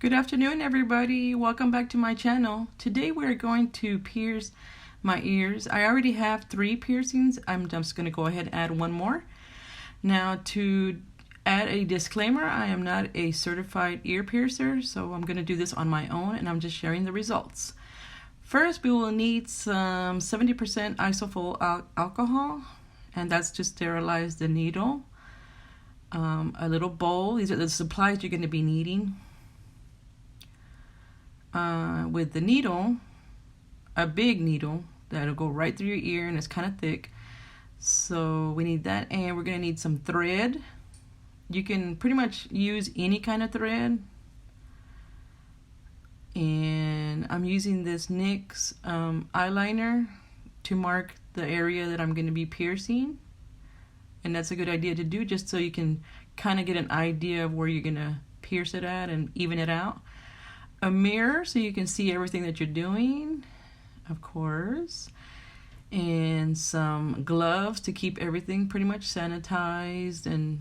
Good afternoon, everybody. Welcome back to my channel. Today we're going to pierce my ears. I already have 3 piercings. I'm just going to go ahead and add one more. Now, to add a disclaimer, I am not a certified ear piercer, so I'm going to do this on my own, and I'm just sharing the results. First, we will need some 70% isophyl alcohol, and that's to sterilize the needle. A little bowl. These are the supplies you're going to be needing. With the needle, a big needle that'll go right through your ear, and it's kind of thick, so we need that. And we're going to need some thread. You can pretty much use any kind of thread, and I'm using this NYX eyeliner to mark the area that I'm going to be piercing, and that's a good idea to do just so you can kind of get an idea of where you're going to pierce it at and even it out. A mirror so you can see everything that you're doing, of course, and some gloves to keep everything pretty much sanitized, and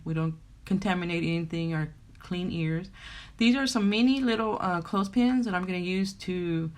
we don't contaminate anything, or clean ears. These are some mini little clothespins that I'm going to use to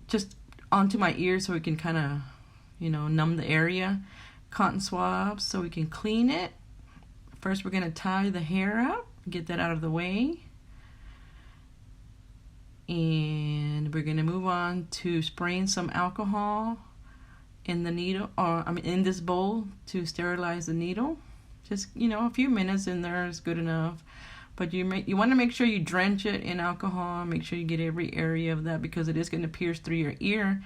just onto my ears so we can kind of numb the area. Cotton swabs so we can clean it. First we're going to tie the hair up, get that out of the way. And we're going to move on to spraying some alcohol in the needle, or in this bowl, to sterilize the needle. Just a few minutes in there is good enough, but you want to make sure you drench it in alcohol. Make sure you get every area of that, because it is going to pierce through your ear,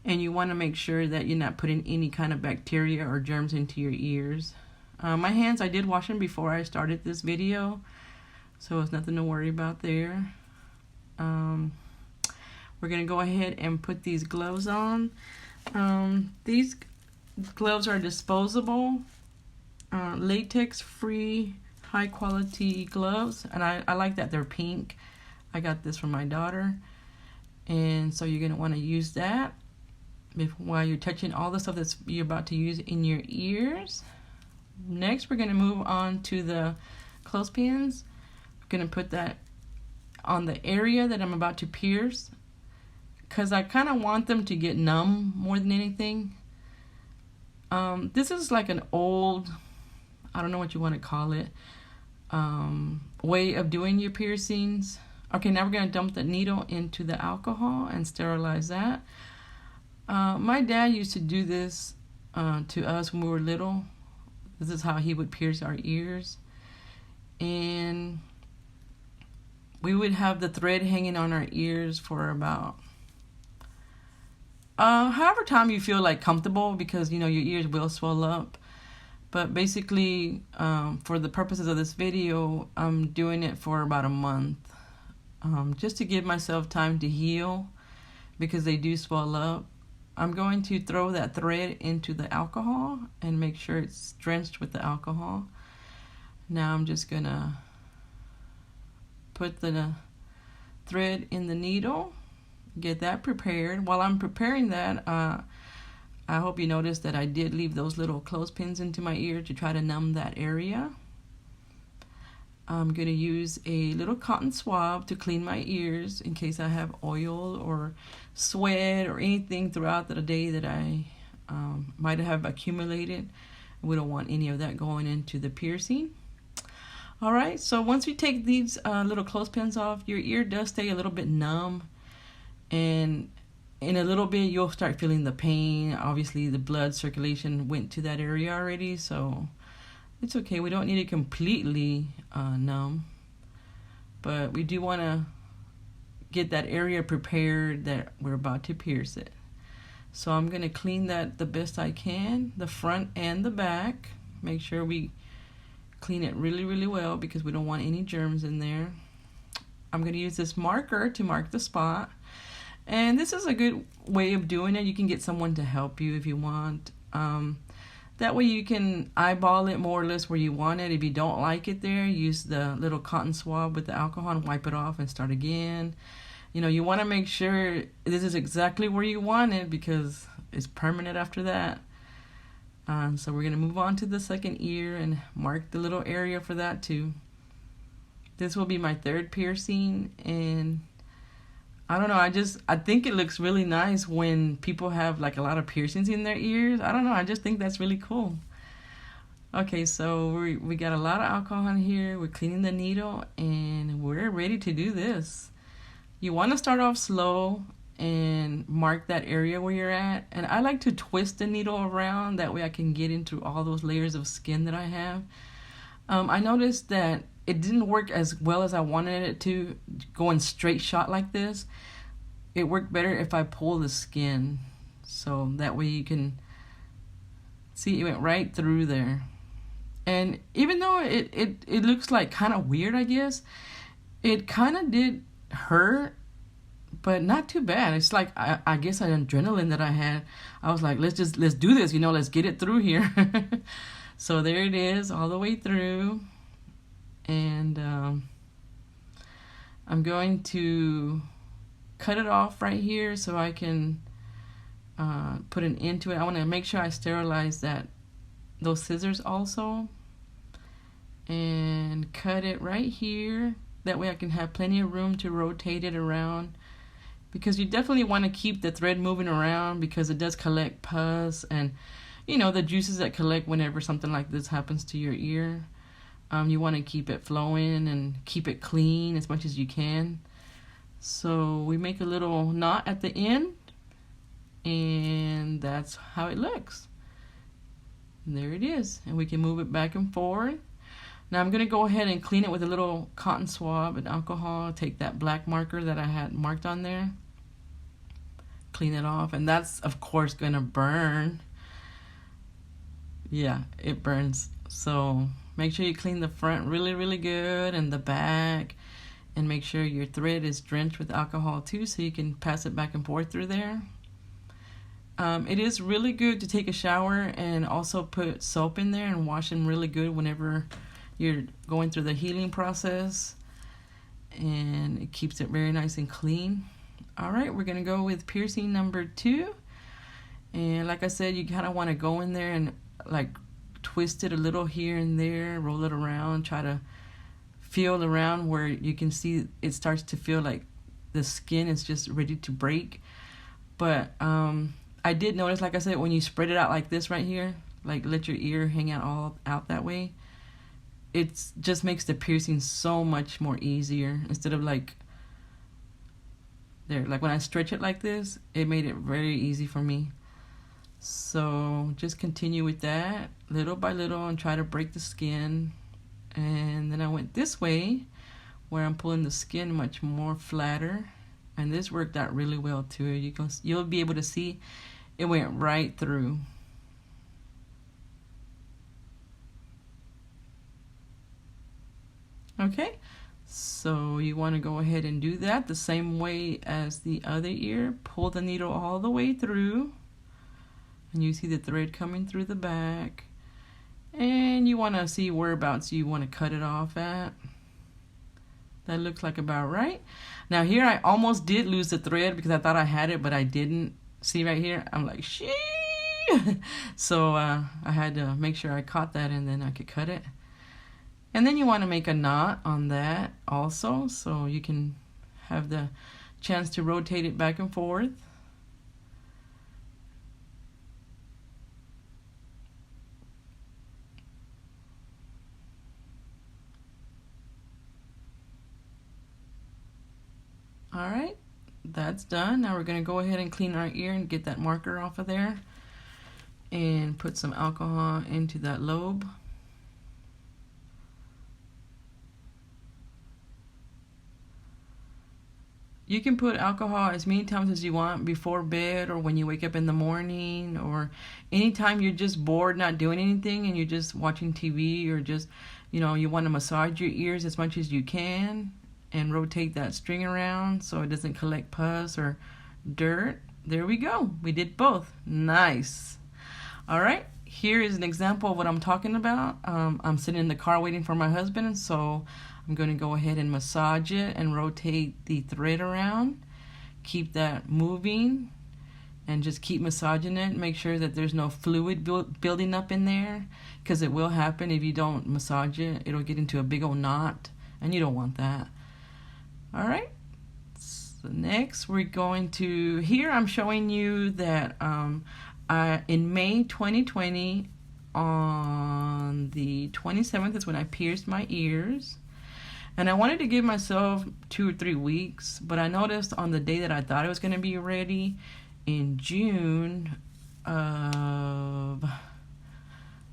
and you want to make sure that you're not putting any kind of bacteria or germs into your ears. My hands, I did wash them before I started this video, so it's nothing to worry about there. We're going to go ahead and put these gloves on. These gloves are disposable, latex-free, high-quality gloves, and I like that they're pink. I got this from my daughter, and so you're going to want to use that while you're touching all the stuff that you're about to use in your ears. Next, we're going to move on to the clothespins. We're going to put that on the area that I'm about to pierce, because I kind of want them to get numb more than anything. This is like an old, I don't know what you want to call it, way of doing your piercings. Okay, now we're going to dump the needle into the alcohol and sterilize that. My dad used to do this to us when we were little. This is how he would pierce our ears. And we would have the thread hanging on our ears for about however time you feel like comfortable, because your ears will swell up. But basically, for the purposes of this video, I'm doing it for about a month, just to give myself time to heal, because they do swell up. I'm going to throw that thread into the alcohol and make sure it's drenched with the alcohol. Now I'm just gonna put the thread in the needle, get that prepared. While I'm preparing that, I hope you noticed that I did leave those little clothespins into my ear to try to numb that area. I'm going to use a little cotton swab to clean my ears in case I have oil or sweat or anything throughout the day that I might have accumulated. We don't want any of that going into the piercing. Alright, so once we take these little clothespins off, your ear does stay a little bit numb, and in a little bit you'll start feeling the pain. Obviously the blood circulation went to that area already, so it's okay. We don't need it completely numb, but we do want to get that area prepared that we're about to pierce it. So I'm going to clean that the best I can, the front and the back. Make sure we clean it really, really well, because we don't want any germs in there. I'm going to use this marker to mark the spot, and this is a good way of doing it. You can get someone to help you if you want. That way you can eyeball it more or less where you want it. If you don't like it there, use the little cotton swab with the alcohol and wipe it off and start again. You want to make sure this is exactly where you want it, because it's permanent after that. So we're going to move on to the second ear and mark the little area for that too. This will be my third piercing, and I don't know, I think it looks really nice when people have like a lot of piercings in their ears. I don't know, I just think that's really cool. Okay, so we got a lot of alcohol in here. We're cleaning the needle, and we're ready to do this. You want to start off slow and mark that area where you're at. And I like to twist the needle around. That way I can get into all those layers of skin that I have. I noticed that it didn't work as well as I wanted it to, going straight shot like this. It worked better if I pull the skin. So that way you can see it went right through there. And even though it looks like kind of weird, I guess, it kind of did hurt, but not too bad. It's like, I guess an adrenaline that I had. I was like, let's do this, let's get it through here. So there it is, all the way through. And I'm going to cut it off right here so I can put an end to it. I want to make sure I sterilize those scissors also, and cut it right here. That way I can have plenty of room to rotate it around, because you definitely want to keep the thread moving around, because it does collect pus and the juices that collect whenever something like this happens to your ear. You want to keep it flowing and keep it clean as much as you can. So we make a little knot at the end, and that's how it looks. And there it is, and we can move it back and forth. Now I'm going to go ahead and clean it with a little cotton swab and alcohol. Take that black marker that I had marked on there, clean it off, and that's of course going to burn. Yeah, it burns. So make sure you clean the front really, really good, and the back, and make sure your thread is drenched with alcohol too, so you can pass it back and forth through there. It is really good to take a shower and also put soap in there and wash them really good whenever you're going through the healing process, and it keeps it very nice and clean. Alright, we're going to go with piercing number 2, and like I said, you kind of want to go in there and like twist it a little here and there, roll it around, try to feel around where you can see it starts to feel like the skin is just ready to break. But I did notice, like I said, when you spread it out like this right here, like let your ear hang out all out that way, it just makes the piercing so much more easier, instead of like there. Like when I stretch it like this, it made it very easy for me. So just continue with that little by little and try to break the skin. And then I went this way where I'm pulling the skin much more flatter, and this worked out really well too. You'll be able to see it went right through. Okay, so you want to go ahead and do that the same way as the other ear. Pull the needle all the way through, and you see the thread coming through the back, and you want to see whereabouts you want to cut it off at. That looks like about right. Now here I almost did lose the thread because I thought I had it, but I didn't. See right here, I'm like, shee. So I had to make sure I caught that, and then I could cut it. And then you want to make a knot on that also, so you can have the chance to rotate it back and forth. Alright, that's done. Now we're going to go ahead and clean our ear and get that marker off of there, and put some alcohol into that lobe. You can put alcohol as many times as you want, before bed or when you wake up in the morning, or anytime you're just bored not doing anything and you're just watching TV, or just you want to massage your ears as much as you can and rotate that string around so it doesn't collect pus or dirt. There we go. We did both. Nice. All right. Here is an example of what I'm talking about. I'm sitting in the car waiting for my husband, so I'm going to go ahead and massage it and rotate the thread around. Keep that moving and just keep massaging it. Make sure that there's no fluid building up in there, because it will happen if you don't massage it. It'll get into a big old knot, and you don't want that. All right. So next we're going to, here I'm showing you that in May 2020, on the 27th is when I pierced my ears. And I wanted to give myself 2 or 3 weeks, but I noticed on the day that I thought it was going to be ready, in June of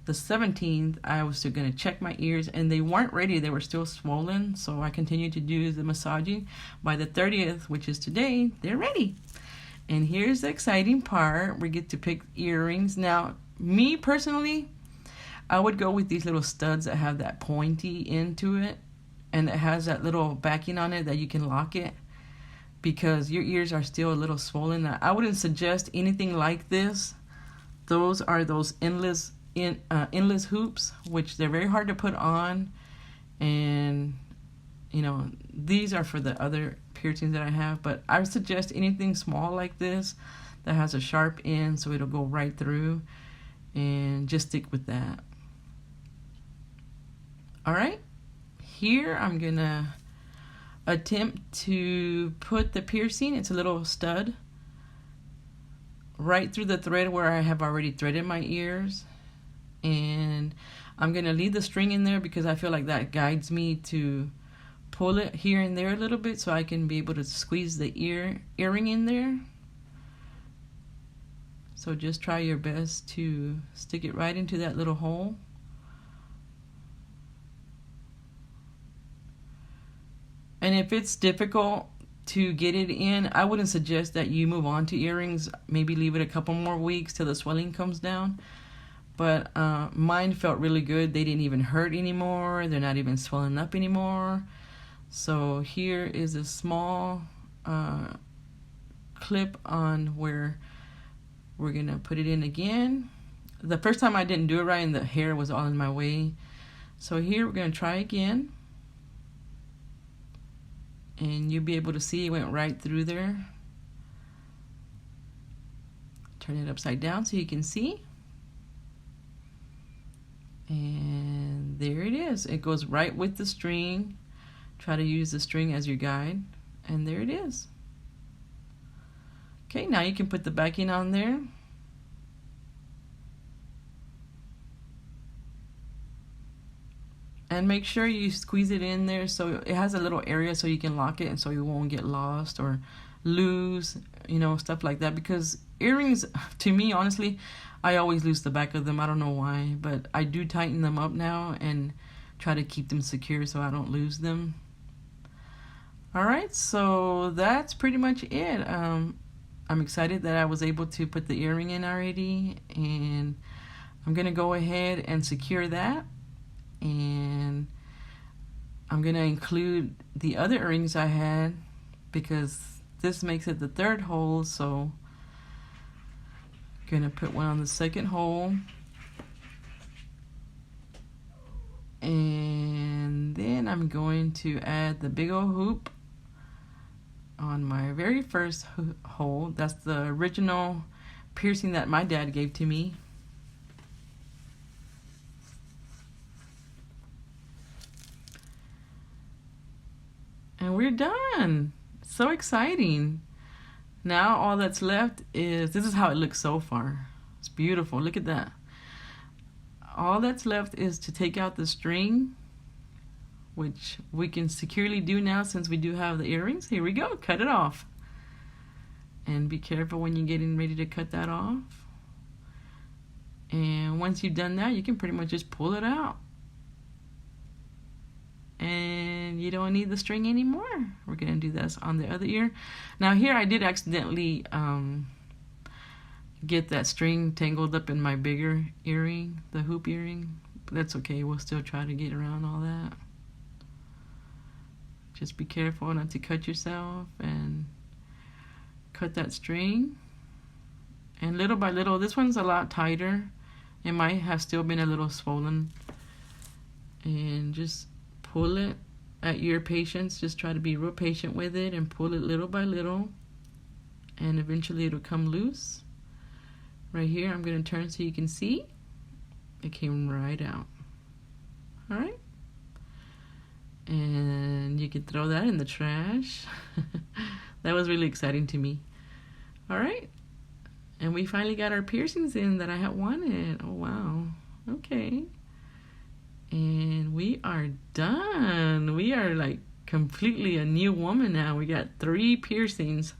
the 17th, I was still going to check my ears, and they weren't ready. They were still swollen, so I continued to do the massaging. By the 30th, which is today, they're ready. And here's the exciting part. We get to pick earrings. Now, me personally, I would go with these little studs that have that pointy end to it, and it has that little backing on it that you can lock it, because your ears are still a little swollen. Now, I wouldn't suggest anything like this. Those are those endless hoops, which they're very hard to put on, and you know, these are for the other piercings that I have. But I would suggest anything small like this that has a sharp end so it'll go right through, and just stick with that. All right, here I'm gonna attempt to put the piercing, it's a little stud, right through the thread where I have already threaded my ears. And I'm going to leave the string in there because I feel like that guides me to pull it here and there a little bit so I can be able to squeeze the earring in there. So just try your best to stick it right into that little hole. And if it's difficult to get it in, I wouldn't suggest that you move on to earrings. Maybe leave it a couple more weeks till the swelling comes down. But mine felt really good. They didn't even hurt anymore. They're not even swelling up anymore. So here is a small clip on where we're going to put it in again. The first time I didn't do it right and the hair was all in my way. So here we're going to try again. And you'll be able to see it went right through there. Turn it upside down so you can see. And there it is. It goes right with the string. Try to use the string as your guide. And there it is. Okay, now you can put the backing on there. And make sure you squeeze it in there so it has a little area so you can lock it and so you won't get lost or lose, you know, stuff like that. Because earrings, to me, honestly, I always lose the back of them. I don't know why, but I do tighten them up now and try to keep them secure so I don't lose them. All right, so that's pretty much it. I'm excited that I was able to put the earring in already, and I'm gonna go ahead and secure that. And I'm gonna include the other earrings I had because this makes it the third hole, so I'm gonna put one on the second hole, and then I'm going to add the big old hoop on my very first hole. That's the original piercing that my dad gave to me. And we're done. So exciting. Now all that's left is, this is how it looks so far. It's beautiful. Look at that. All that's left is to take out the string, which we can securely do now since we do have the earrings. Here we go. Cut it off. And be careful when you're getting ready to cut that off. And once you've done that, you can pretty much just pull it out. And you don't need the string anymore. We're going to do this on the other ear. Now here I did accidentally get that string tangled up in my bigger earring, the hoop earring. But that's okay. We'll still try to get around all that. Just be careful not to cut yourself and cut that string. And little by little, this one's a lot tighter. It might have still been a little swollen. And just pull it at your patience. Just try to be real patient with it and pull it little by little, and eventually it'll come loose. Right here, I'm going to turn so you can see. It came right out. All right. And could throw that in the trash. That was really exciting to me. All right. And we finally got our piercings in that I had wanted. Oh, wow. Okay. And we are done. We are like completely a new woman now. We got 3 piercings.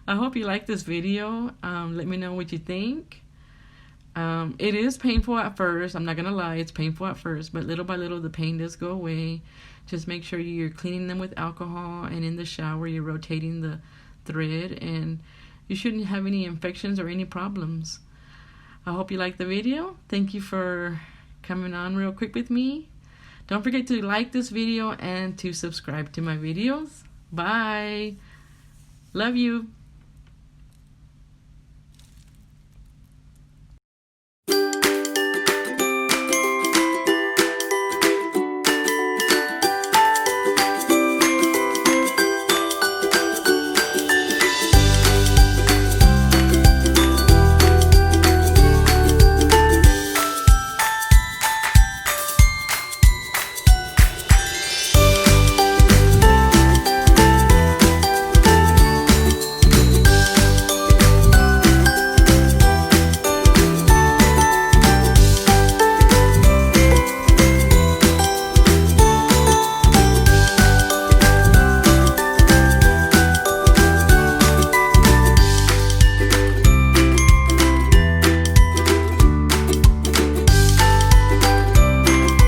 I hope you like this video. Let me know what you think. It is painful at first. I'm not going to lie. It's painful at first. But little by little, the pain does go away. Just make sure you're cleaning them with alcohol. And in the shower, you're rotating the thread. And you shouldn't have any infections or any problems. I hope you liked the video. Thank you for coming on real quick with me. Don't forget to like this video and to subscribe to my videos. Bye. Love you.